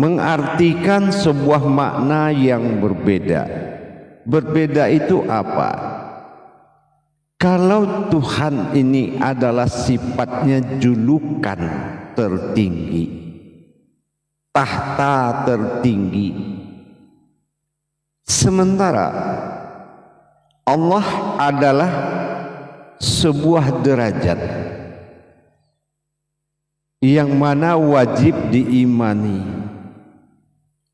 mengartikan sebuah makna yang berbeda. Berbeda itu apa? Kalau Tuhan ini adalah sifatnya julukan tertinggi, tahta tertinggi, sementara Allah adalah sebuah derajat yang mana wajib diimani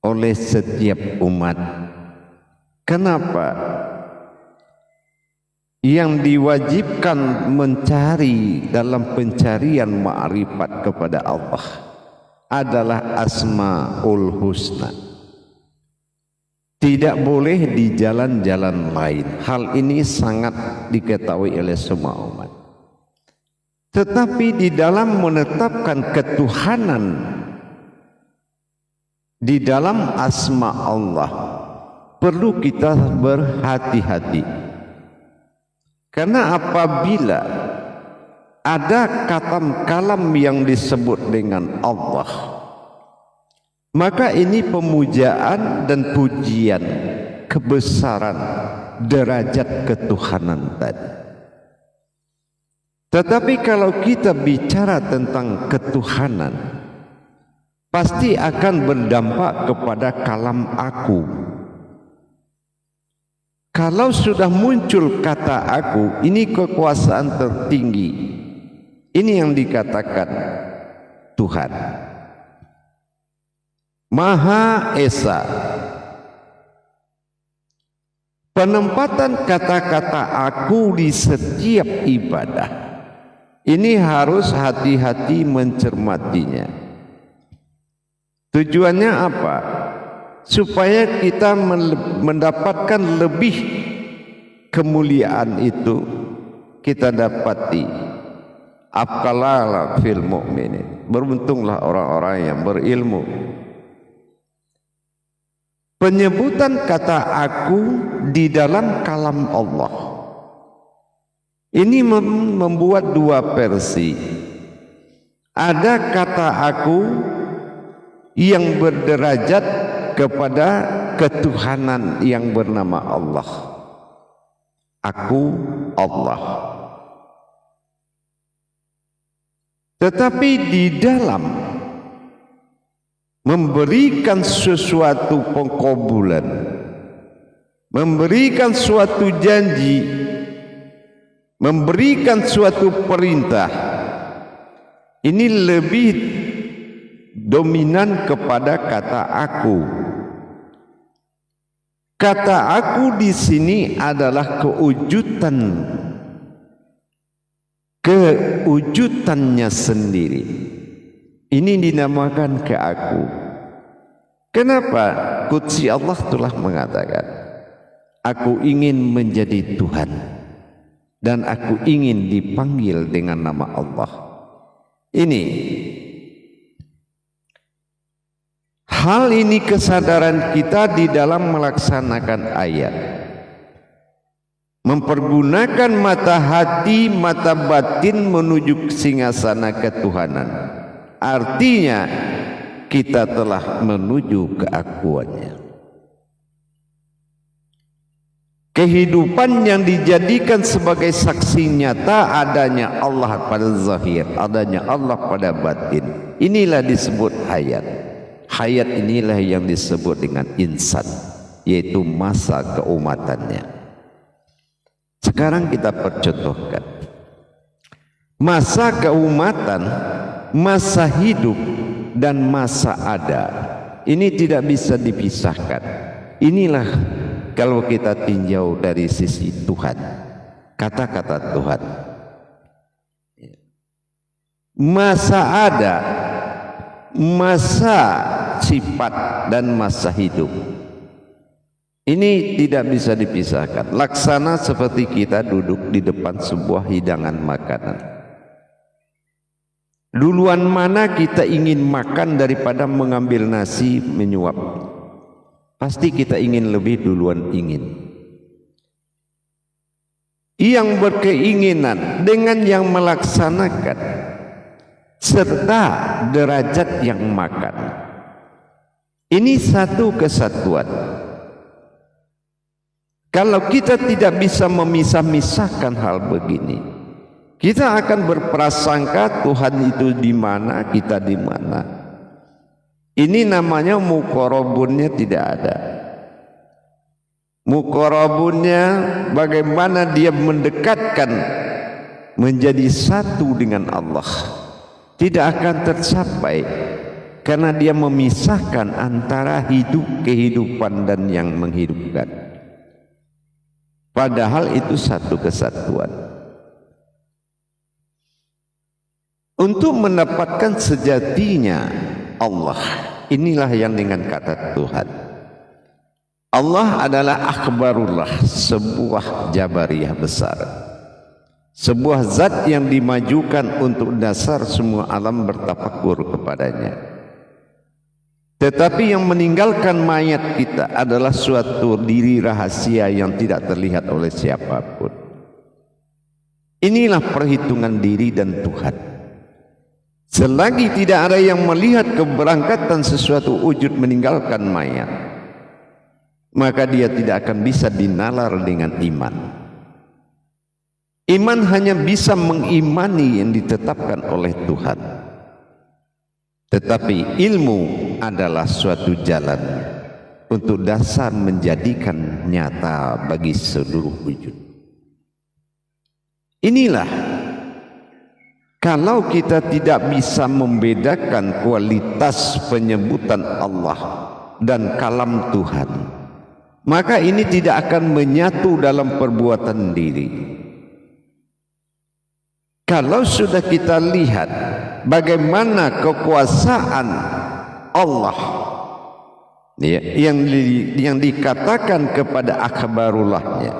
oleh setiap umat. Kenapa? Yang diwajibkan mencari dalam pencarian ma'rifat kepada Allah adalah Asmaul Husna. Tidak boleh di jalan-jalan lain. Hal ini sangat diketahui oleh semua umat. Tetapi di dalam menetapkan ketuhanan di dalam asma Allah perlu kita berhati-hati. Karena apabila ada kalam yang disebut dengan Allah, maka ini pemujaan dan pujian kebesaran derajat ketuhanan tadi. Tetapi kalau kita bicara tentang ketuhanan, pasti akan berdampak kepada kalam aku. Kalau sudah muncul kata aku, ini kekuasaan tertinggi. Ini yang dikatakan Tuhan. Maha Esa. Penempatan kata-kata aku di setiap ibadah, ini harus hati-hati mencermatinya. Tujuannya apa? Supaya kita mendapatkan lebih kemuliaan itu kita dapati. Afqalala fil mu'minin. Beruntunglah orang-orang yang berilmu. Penyebutan kata aku di dalam kalam Allah ini membuat dua versi. Ada kata aku yang berderajat kepada ketuhanan yang bernama Allah. Aku Allah. Tetapi di dalam memberikan sesuatu pengkabulan, memberikan suatu janji, memberikan suatu perintah, ini lebih dominan kepada kata aku. Kata aku di sini adalah kewujudannya sendiri. Ini dinamakan ke aku. Kenapa? Qudsi Allah telah mengatakan, aku ingin menjadi Tuhan dan aku ingin dipanggil dengan nama Allah. Ini hal ini kesadaran kita di dalam melaksanakan ayat, mempergunakan mata hati, mata batin menuju singgasana ketuhanan. Artinya kita telah menuju keakuannya. Kehidupan yang dijadikan sebagai saksi nyata adanya Allah pada zahir, adanya Allah pada batin. Inilah disebut hayat. Hayat inilah yang disebut dengan insan, yaitu masa keumatannya. Sekarang kita percontohkan masa keumatan, masa hidup dan masa ada. Ini tidak bisa dipisahkan. Inilah kalau kita tinjau dari sisi Tuhan, kata-kata Tuhan. Masa ada, masa sifat dan masa hidup, ini tidak bisa dipisahkan. Laksana seperti kita duduk di depan sebuah hidangan makanan. Duluan mana kita ingin makan daripada mengambil nasi menyuap? Pasti kita ingin lebih duluan ingin. Yang berkeinginan dengan yang melaksanakan serta derajat yang makan. Ini satu kesatuan. Kalau kita tidak bisa memisah-misahkan hal begini, kita akan berprasangka Tuhan itu di mana, kita di mana. Ini namanya muqarrabunnya tidak ada. Muqarrabunnya bagaimana dia mendekatkan menjadi satu dengan Allah, tidak akan tercapai karena dia memisahkan antara kehidupan dan yang menghidupkan. Padahal itu satu kesatuan. Untuk mendapatkan sejatinya Allah, inilah yang dengan kata Tuhan. Allah adalah akhbarullah, sebuah jabariyah besar, sebuah zat yang dimajukan untuk dasar semua alam bertafakur kepadanya. Tetapi yang meninggalkan mayat kita adalah suatu diri rahasia yang tidak terlihat oleh siapapun. Inilah perhitungan diri dan Tuhan. Selagi tidak ada yang melihat keberangkatan sesuatu wujud meninggalkan mayat, maka dia tidak akan bisa dinalar dengan iman. Iman hanya bisa mengimani yang ditetapkan oleh Tuhan. Tetapi ilmu adalah suatu jalan untuk dasar menjadikan nyata bagi seluruh wujud. Inilah, kalau kita tidak bisa membedakan kualitas penyebutan Allah dan kalam Tuhan, maka ini tidak akan menyatu dalam perbuatan diri. Kalau sudah kita lihat bagaimana kekuasaan Allah yang dikatakan kepada akhbarullahnya,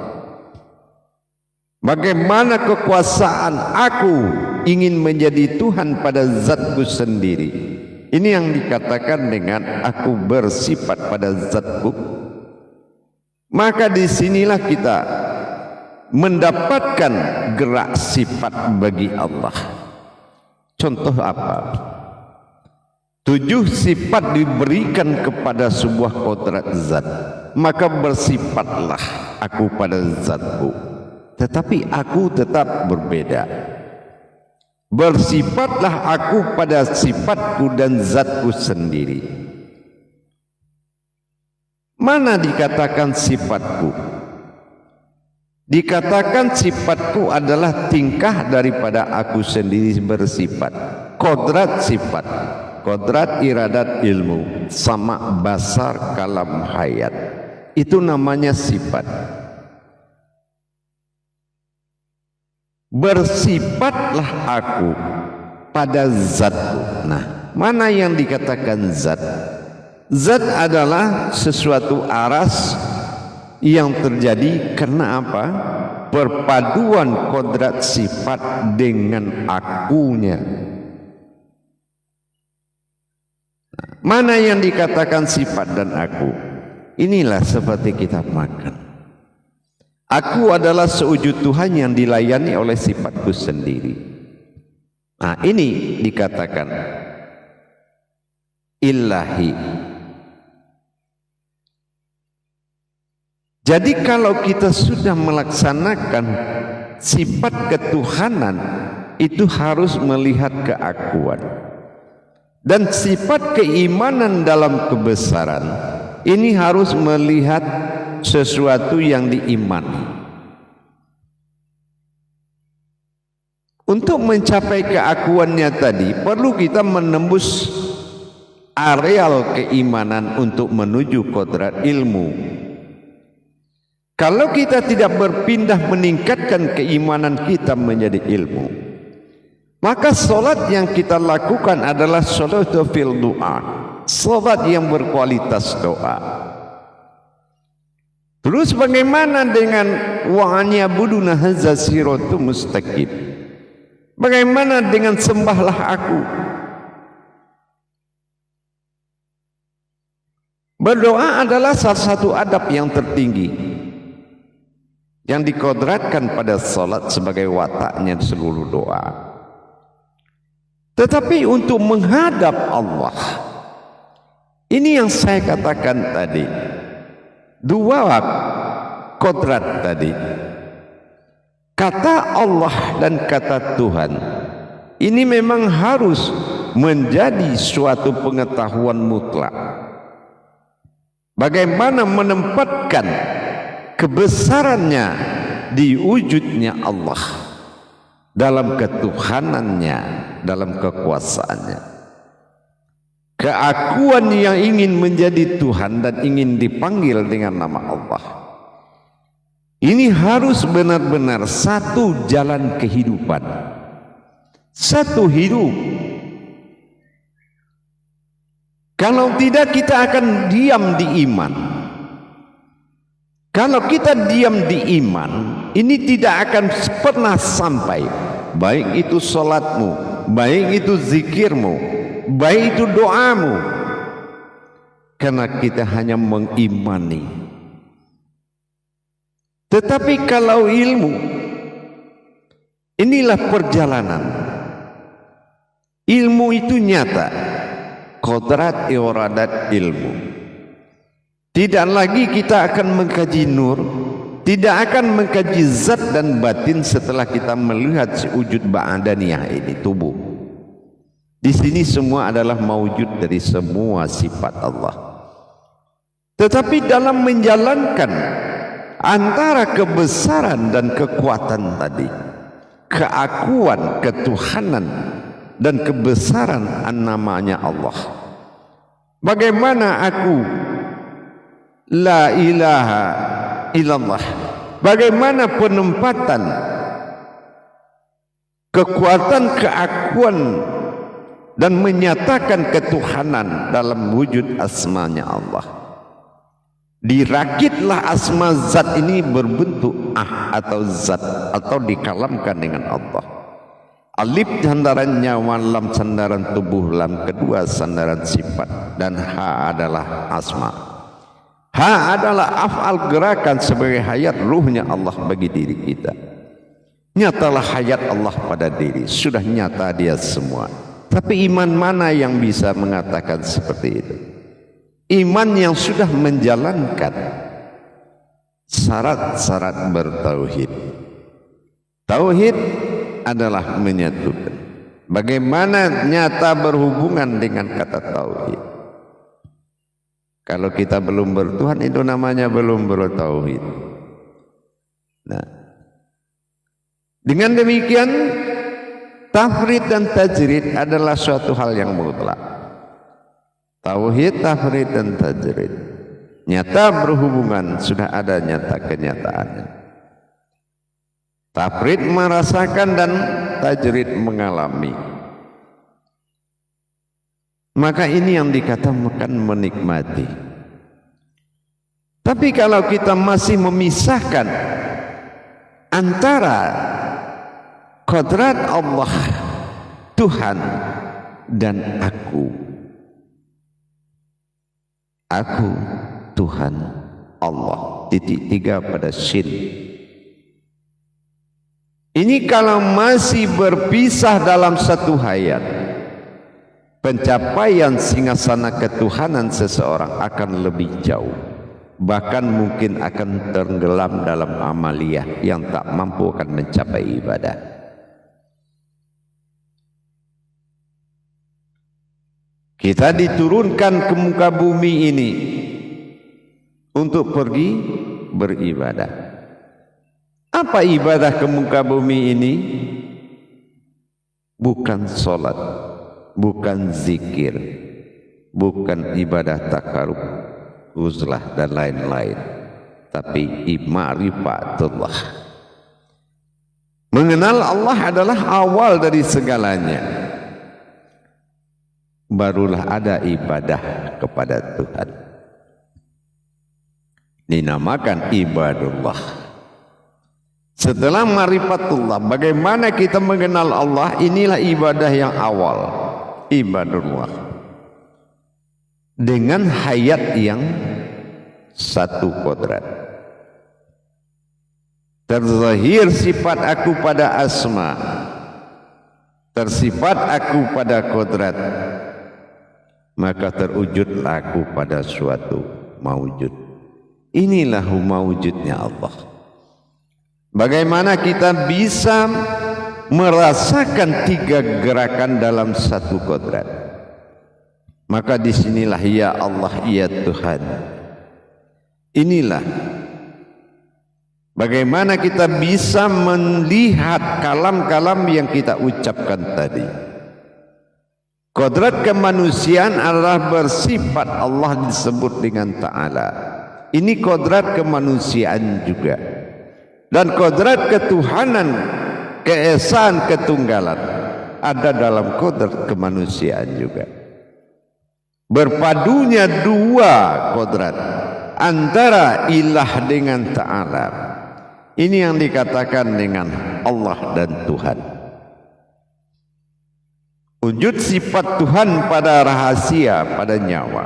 bagaimana kekuasaan aku ingin menjadi Tuhan pada zatku sendiri, ini yang dikatakan dengan aku bersifat pada zatku, maka disinilah kita mendapatkan gerak sifat bagi Allah. Contoh apa? 7 sifat diberikan kepada sebuah kodrat zat, maka bersifatlah aku pada zatku, tetapi aku tetap berbeda. Bersifatlah aku pada sifatku dan zatku sendiri. Mana dikatakan sifatku? Dikatakan sifatku adalah tingkah daripada aku sendiri bersifat. Kodrat sifat, kodrat iradat ilmu, sama basar kalam hayat, itu namanya sifat. Bersifatlah aku pada zatku. Nah, mana yang dikatakan zat? Zat adalah sesuatu aras yang terjadi karena apa? Perpaduan kodrat sifat dengan akunya. Mana yang dikatakan sifat dan aku? Inilah seperti kita makan. Aku adalah sewujud Tuhan yang dilayani oleh sifatku sendiri. Nah, ini dikatakan ilahi. Jadi kalau kita sudah melaksanakan sifat ketuhanan, itu harus melihat keakuan. Dan sifat keimanan dalam kebesaran, ini harus melihat sesuatu yang diimani. Untuk mencapai keakuannya tadi, perlu kita menembus areal keimanan untuk menuju kodrat ilmu. Kalau kita tidak berpindah meningkatkan keimanan kita menjadi ilmu, maka solat yang kita lakukan adalah solat fil doa, solat yang berkualitas doa. Terus bagaimana dengan wa'anya buduna hadza siratu mustaqim? Bagaimana dengan sembahlah aku? Berdoa adalah salah satu adab yang tertinggi yang dikodratkan pada salat sebagai wataknya seluruh doa. Tetapi untuk menghadap Allah, Ini yang saya katakan tadi, dua kodrat tadi, kata Allah dan kata Tuhan, ini memang harus menjadi suatu pengetahuan mutlak. Bagaimana menempatkan kebesarannya di wujudnya Allah, dalam ketuhanannya, dalam kekuasaannya. Keakuan yang ingin menjadi Tuhan dan ingin dipanggil dengan nama Allah, ini harus benar-benar satu jalan kehidupan, satu hidup. Kalau tidak, kita akan diam di iman. Kalau kita diam di iman, ini tidak akan pernah sampai, baik itu sholatmu, baik itu zikirmu, baik itu doamu, karena kita hanya mengimani. Tetapi kalau ilmu, inilah perjalanan. Ilmu itu nyata, kodrat iradat ilmu. Tidak lagi kita akan mengkaji nur, tidak akan mengkaji zat dan batin setelah kita melihat si wujud ba'adaniyah ini, tubuh. Di sini semua adalah maujud dari semua sifat Allah. Tetapi dalam menjalankan antara kebesaran dan kekuatan tadi, keakuan, ketuhanan dan kebesaran namanya Allah. Bagaimana aku la ilaha illallah, bagaimana penempatan kekuatan keakuan dan menyatakan ketuhanan dalam wujud asmanya Allah. Dirakitlah asma zat ini berbentuk atau zat, atau dikalamkan dengan Allah. Alif sandaran nyawa, lam sandaran tubuh, lam kedua sandaran sifat, dan ha adalah asma. Ha adalah af'al, gerakan sebagai hayat ruhnya Allah bagi diri kita. Nyatalah hayat Allah pada diri, sudah nyata dia semua. Tapi iman mana yang bisa mengatakan seperti itu? Iman yang sudah menjalankan syarat-syarat bertauhid. Tauhid adalah menyatukan. Bagaimana nyata berhubungan dengan kata tauhid? Kalau kita belum bertuhan, itu namanya belum bertauhid. Nah, dengan demikian tafrid dan tajrid adalah suatu hal yang mutlak. Tauhid, tafrid dan tajrid nyata berhubungan, sudah ada nyata kenyataannya. Tafrid merasakan dan tajrid mengalami. Maka ini yang dikatakan menikmati. Tapi kalau kita masih memisahkan antara kodrat Allah, Tuhan, dan aku, Tuhan, Allah, titik tiga pada shin. Ini kalau masih berpisah dalam satu hayat, pencapaian singgasana ketuhanan seseorang akan lebih jauh, bahkan mungkin akan tenggelam dalam amaliyah yang tak mampu akan mencapai ibadah. Kita diturunkan ke muka bumi ini untuk pergi beribadah. Apa ibadah ke muka bumi ini? Bukan sholat, bukan zikir, bukan ibadah takarub, uzlah dan lain-lain, tapi ma'rifatullah. Mengenal Allah adalah awal dari segalanya. Barulah ada ibadah kepada Tuhan, dinamakan ibadullah. Setelah ma'rifatullah, bagaimana kita mengenal Allah, inilah ibadah yang awal, ibadullah, dengan hayat yang satu kodrat. Terzahir sifat aku pada asma, tersifat aku pada kodrat, maka terwujudlah aku pada suatu maujud. Inilah maujudnya Allah. Bagaimana kita bisa merasakan tiga gerakan dalam satu kodrat? Maka disinilah ya Allah, ya Tuhan. Inilah bagaimana kita bisa melihat kalam-kalam yang kita ucapkan tadi. Kodrat kemanusiaan adalah bersifat Allah disebut dengan Ta'ala. Ini kodrat kemanusiaan juga. Dan kodrat ketuhanan, keesaan, ketunggalan ada dalam kodrat kemanusiaan juga. Berpadunya dua kodrat antara ilah dengan Ta'ala. Ini yang dikatakan dengan Allah dan Tuhan. Wujud sifat Tuhan pada rahasia, pada nyawa.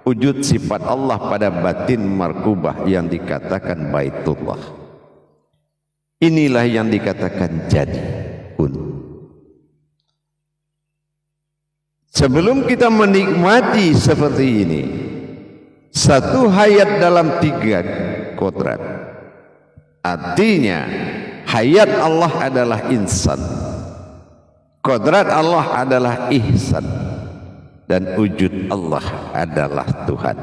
Wujud sifat Allah pada batin markubah yang dikatakan Baitullah. Inilah yang dikatakan jadi pun. Sebelum kita menikmati seperti ini, satu hayat dalam tiga kodrat. Artinya hayat Allah adalah insan, kodrat Allah adalah ihsan, dan wujud Allah adalah Tuhan.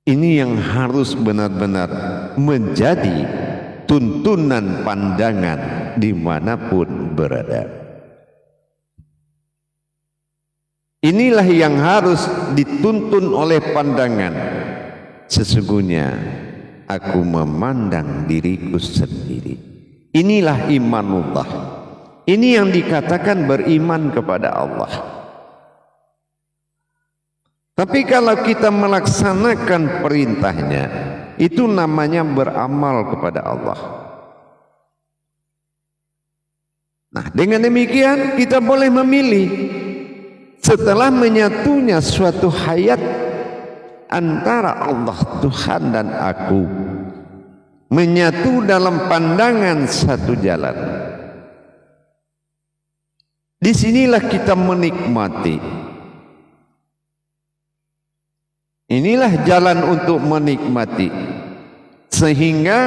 Ini yang harus benar-benar menjadi tuntunan pandangan dimanapun berada. Inilah yang harus dituntun oleh pandangan. Sesungguhnya aku memandang diriku sendiri. Inilah imanullah. Ini yang dikatakan beriman kepada Allah. Tapi kalau kita melaksanakan perintahnya, itu namanya beramal kepada Allah. Nah, dengan demikian kita boleh memilih. Setelah menyatunya suatu hayat antara Allah Tuhan dan aku, menyatu dalam pandangan satu jalan. Disinilah kita menikmati. Inilah jalan untuk menikmati, sehingga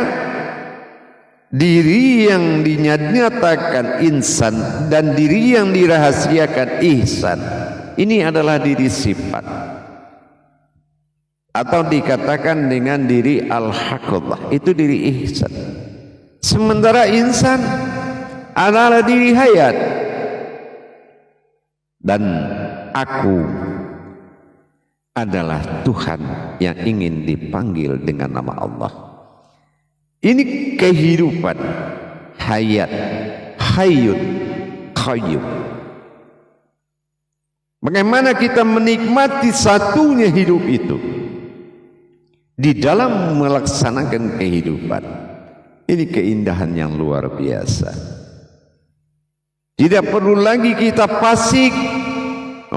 diri yang dinyatakan insan dan diri yang dirahasiakan ihsan, ini adalah diri sifat, atau dikatakan dengan diri al-haqqullah, itu diri ihsan. Sementara insan adalah diri hayat, dan aku adalah Tuhan yang ingin dipanggil dengan nama Allah. Ini kehidupan hayat, hayyun, qayyum. Bagaimana kita menikmati satunya hidup itu di dalam melaksanakan kehidupan. Ini keindahan yang luar biasa. Tidak perlu lagi kita fasik.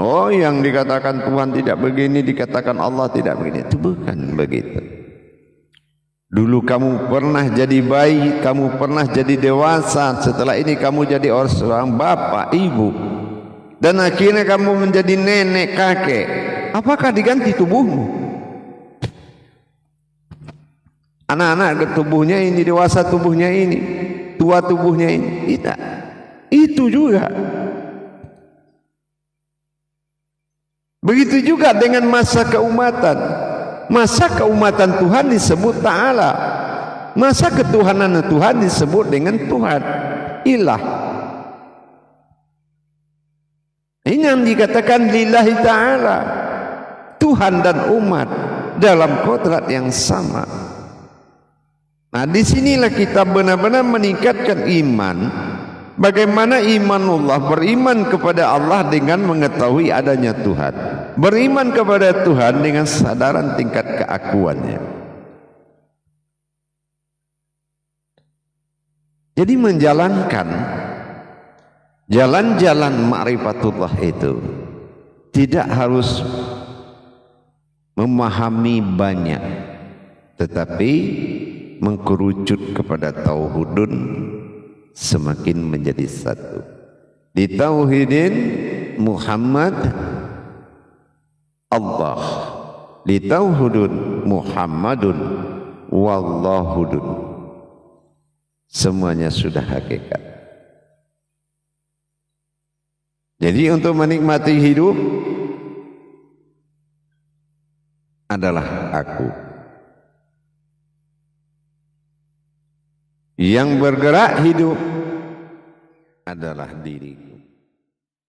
Oh, yang dikatakan Tuhan tidak begini, dikatakan Allah tidak begini. Itu bukan begitu. Dulu kamu pernah jadi bayi, kamu pernah jadi dewasa, setelah ini kamu jadi seorang bapak, ibu, dan akhirnya kamu menjadi nenek, kakek. Apakah diganti tubuhmu? Anak-anak tubuhnya ini, dewasa tubuhnya ini, tua tubuhnya ini. Tidak. Itu juga. Begitu juga dengan masa keumatan. Masa keumatan Tuhan disebut Ta'ala. Masa ketuhanan Tuhan disebut dengan Tuhan, ilah. Ini yang dikatakan lillahi ta'ala, Tuhan dan umat dalam kodrat yang sama. Nah, disinilah kita benar-benar meningkatkan iman. Bagaimana imanullah, beriman kepada Allah dengan mengetahui adanya Tuhan, beriman kepada Tuhan dengan sadaran tingkat keakuannya. Jadi menjalankan jalan-jalan ma'rifatullah itu tidak harus memahami banyak, tetapi mengkerucut kepada tauhidun, semakin menjadi satu. Di tauhidin Muhammad Allah, litauhudun Muhammadun wallahudun. Semuanya sudah hakikat. Jadi untuk menikmati hidup adalah aku. Yang bergerak hidup adalah diri.